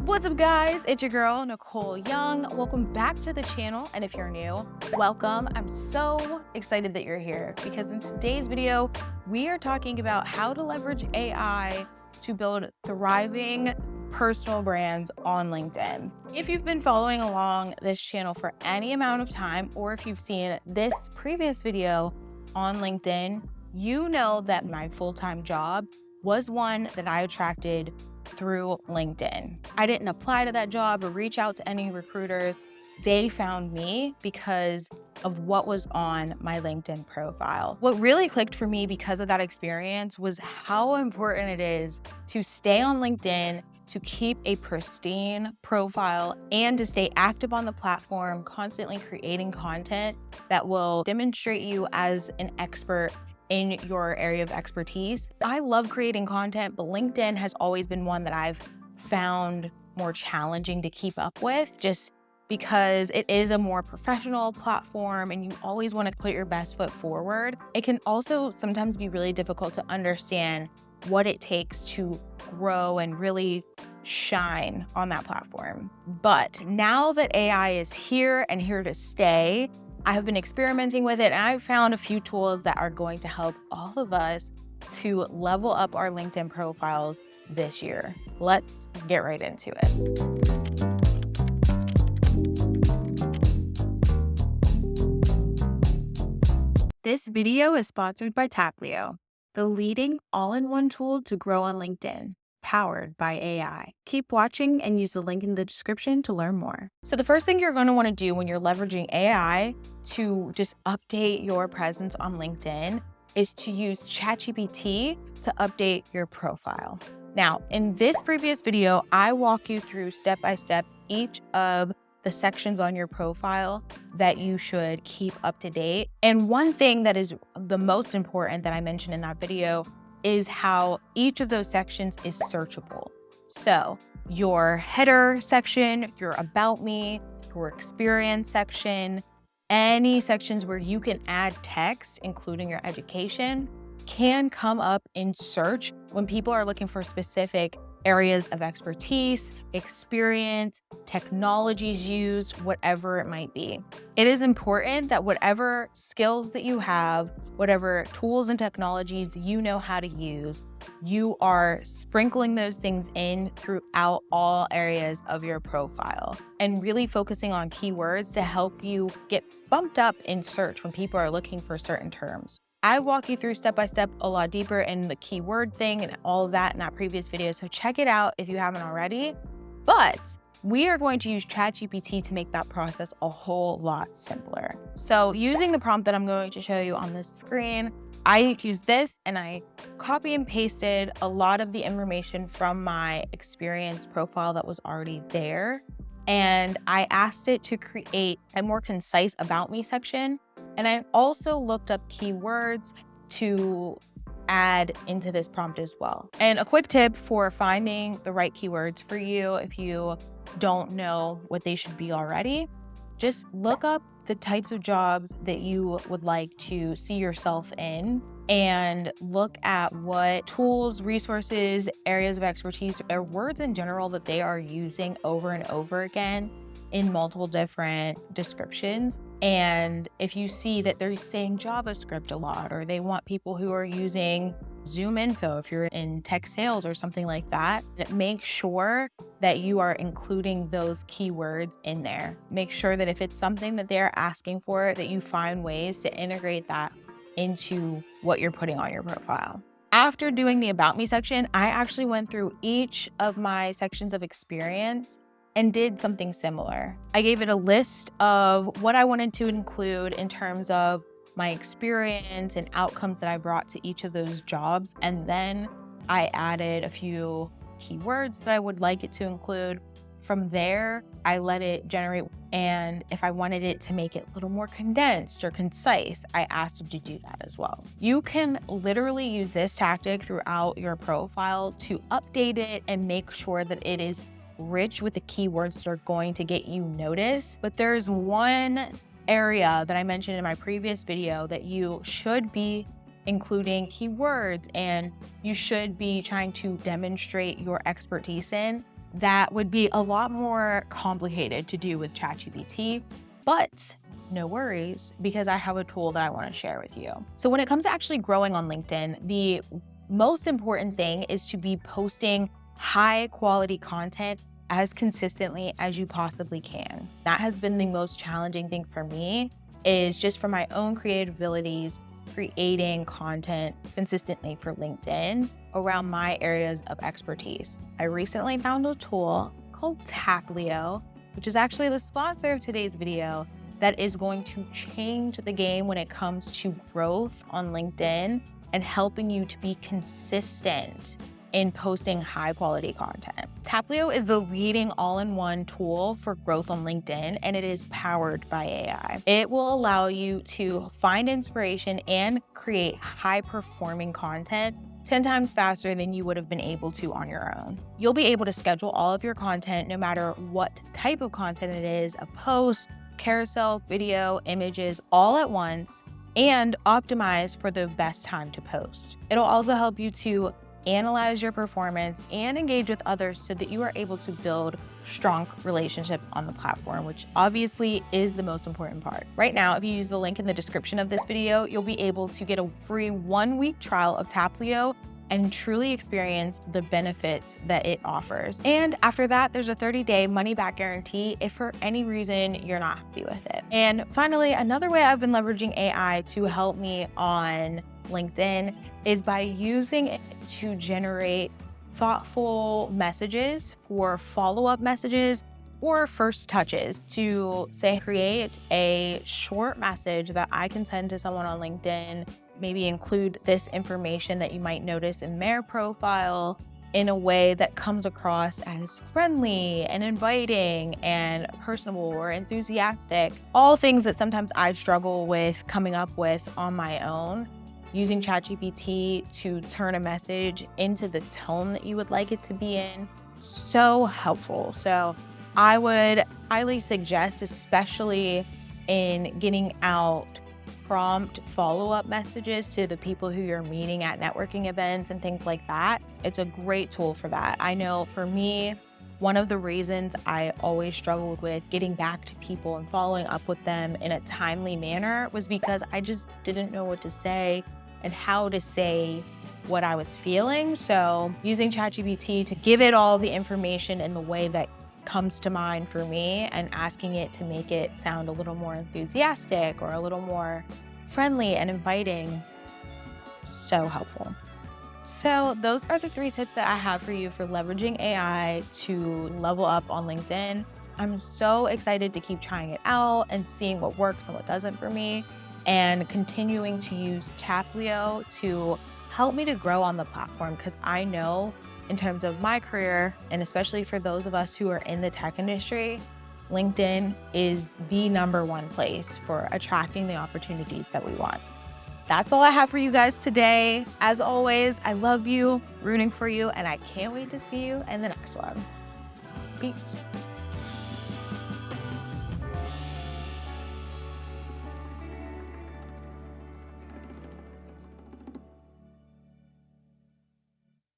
What's up guys, it's your girl 𝐿𝐴. Welcome back to the channel, and if you're new, welcome. I'm so excited that you're here because in today's video, we are talking about how to leverage AI to build thriving personal brands on LinkedIn. If you've been following along this channel for any amount of time, or if you've seen this previous video on LinkedIn, you know that my full-time job was one that I attracted through LinkedIn. I didn't apply to that job or reach out to any recruiters. They found me because of what was on my LinkedIn profile. What really clicked for me because of that experience was how important it is to stay on LinkedIn, to keep a pristine profile, and to stay active on the platform, constantly creating content that will demonstrate you as an expert in your area of expertise. I love creating content, but LinkedIn has always been one that I've found more challenging to keep up with, just because it is a more professional platform and you always want to put your best foot forward. It can also sometimes be really difficult to understand what it takes to grow and really shine on that platform. But now that AI is here and here to stay, I have been experimenting with it, and I've found a few tools that are going to help all of us to level up our LinkedIn profiles this year. Let's get right into it. This video is sponsored by Taplio, the leading all-in-one tool to grow on LinkedIn, powered by AI. Keep watching and use the link in the description to learn more. So the first thing you're going to want to do when you're leveraging AI to just update your presence on LinkedIn is to use ChatGPT to update your profile. Now, in this previous video, I walk you through step by step each of the sections on your profile that you should keep up to date. And one thing that is the most important that I mentioned in that video is how each of those sections is searchable. So your header section, your about me, your experience section, any sections where you can add text, including your education, can come up in search when people are looking for specific areas of expertise, experience, technologies used, whatever it might be. It is important that whatever skills that you have, whatever tools and technologies you know how to use, you are sprinkling those things in throughout all areas of your profile and really focusing on keywords to help you get bumped up in search when people are looking for certain terms. I walk you through step by step a lot deeper in the keyword thing and all of that in that previous video, so check it out if you haven't already. But we are going to use ChatGPT to make that process a whole lot simpler. So using the prompt that I'm going to show you on the screen, I used this and I copy and pasted a lot of the information from my experience profile that was already there. And I asked it to create a more concise about me section. And I also looked up keywords to add into this prompt as well. And a quick tip for finding the right keywords for you if you don't know what they should be already, just look up the types of jobs that you would like to see yourself in and look at what tools, resources, areas of expertise, or words in general that they are using over and over again in multiple different descriptions. And if you see that they're saying JavaScript a lot, or they want people who are using ZoomInfo, if you're in tech sales or something like that, make sure that you are including those keywords in there. Make sure that if it's something that they're asking for, that you find ways to integrate that into what you're putting on your profile. After doing the About Me section, I actually went through each of my sections of experience and did something similar. I gave it a list of what I wanted to include in terms of my experience and outcomes that I brought to each of those jobs. And then I added a few keywords that I would like it to include. From there, I let it generate. And if I wanted it to make it a little more condensed or concise, I asked it to do that as well. You can literally use this tactic throughout your profile to update it and make sure that it is rich with the keywords that are going to get you noticed. But there's one area that I mentioned in my previous video that you should be including keywords and you should be trying to demonstrate your expertise in, that would be a lot more complicated to do with ChatGPT, but no worries, because I have a tool that I want to share with you. So when it comes to actually growing on LinkedIn, the most important thing is to be posting high quality content as consistently as you possibly can. That has been the most challenging thing for me, is just for my own creative abilities, creating content consistently for LinkedIn around my areas of expertise. I recently found a tool called Taplio, which is actually the sponsor of today's video, that is going to change the game when it comes to growth on LinkedIn and helping you to be consistent in posting high quality content. Taplio is the leading all-in-one tool for growth on LinkedIn, and it is powered by AI. It will allow you to find inspiration and create high-performing content 10 times faster than you would have been able to on your own. You'll be able to schedule all of your content, no matter what type of content it is, a post, carousel, video, images, all at once, and optimize for the best time to post. It'll also help you to analyze your performance and engage with others so that you are able to build strong relationships on the platform, which obviously is the most important part. Right now, if you use the link in the description of this video, you'll be able to get a free 1-week trial of Taplio and truly experience the benefits that it offers. And after that, there's a 30-day money-back guarantee if for any reason you're not happy with it. And finally, another way I've been leveraging AI to help me on LinkedIn is by using it to generate thoughtful messages for follow-up messages or first touches, to say, create a short message that I can send to someone on LinkedIn, maybe include this information that you might notice in their profile in a way that comes across as friendly and inviting and personable or enthusiastic. All things that sometimes I struggle with coming up with on my own. Using ChatGPT to turn a message into the tone that you would like it to be in, so helpful. So I would highly suggest, especially in getting out prompt follow-up messages to the people who you're meeting at networking events and things like that. It's a great tool for that. I know for me, one of the reasons I always struggled with getting back to people and following up with them in a timely manner was because I just didn't know what to say and how to say what I was feeling. So using ChatGPT to give it all the information in the way that comes to mind for me and asking it to make it sound a little more enthusiastic or a little more friendly and inviting, so helpful. So those are the 3 tips that I have for you for leveraging AI to level up on LinkedIn. I'm so excited to keep trying it out and seeing what works and what doesn't for me, and continuing to use Taplio to help me to grow on the platform, because I know in terms of my career, and especially for those of us who are in the tech industry, LinkedIn is the #1 place for attracting the opportunities that we want. That's all I have for you guys today. As always, I love you, rooting for you, and I can't wait to see you in the next one. Peace.